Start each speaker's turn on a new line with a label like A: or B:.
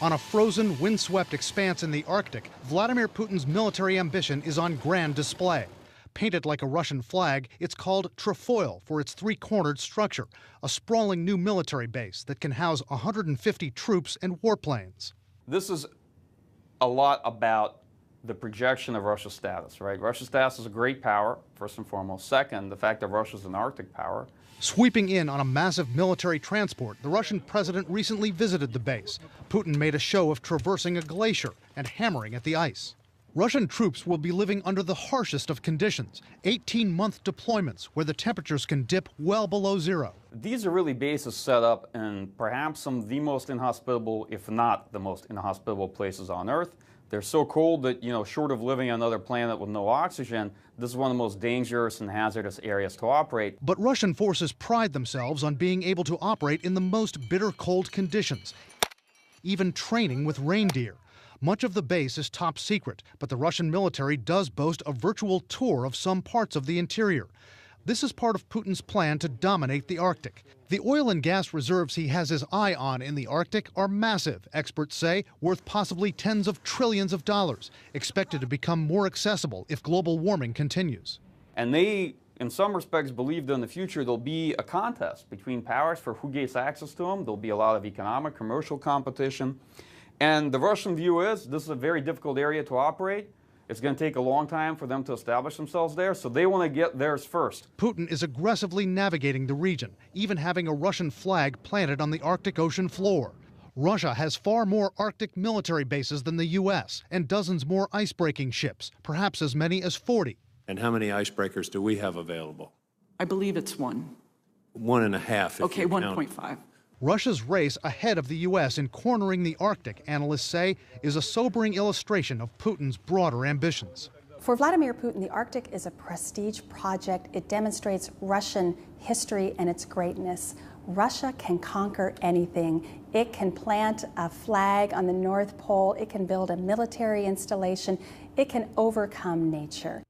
A: On a frozen, windswept expanse in the Arctic, Vladimir Putin's military ambition is on grand display. Painted like a Russian flag, it's called Trefoil for its three-cornered structure, a sprawling new military base that can house 150 troops and warplanes.
B: This is a lot about the projection of Russia's status, right? Russia's status is a great power, first and foremost. Second, the fact that Russia's an Arctic power.
A: Sweeping in on a massive military transport, the Russian president recently visited the base. Putin made a show of traversing a glacier and hammering at the ice. Russian troops will be living under the harshest of conditions, 18-month deployments where the temperatures can dip well below zero.
B: These are really bases set up in perhaps some of the most inhospitable, if not the most inhospitable places on Earth. They're so cold that, short of living on another planet with no oxygen, this is one of the most dangerous and hazardous areas to operate.
A: But Russian forces pride themselves on being able to operate in the most bitter cold conditions, even training with reindeer. Much of the base is top secret, but the Russian military does boast a virtual tour of some parts of the interior. This is part of Putin's plan to dominate the Arctic. The oil and gas reserves he has his eye on in the Arctic are massive, experts say, worth possibly tens of trillions of dollars, expected to become more accessible if global warming continues.
B: And they, in some respects, believe that in the future there'll be a contest between powers for who gets access to them. There'll be a lot of economic, commercial competition. And the Russian view is this is a very difficult area to operate. It's going to take a long time for them to establish themselves there, so they want to get theirs first.
A: Putin is aggressively navigating the region, even having a Russian flag planted on the Arctic Ocean floor. Russia has far more Arctic military bases than the U.S. and dozens more icebreaking ships, perhaps as many as 40.
C: And how many icebreakers do we have available?
D: I believe it's one.
C: 1.5.
D: Okay, 1.5.
A: Russia's race ahead of the U.S. in cornering the Arctic, analysts say, is a sobering illustration of Putin's broader ambitions.
E: For Vladimir Putin, the Arctic is a prestige project. It demonstrates Russian history and its greatness. Russia can conquer anything. It can plant a flag on the North Pole. It can build a military installation. It can overcome nature.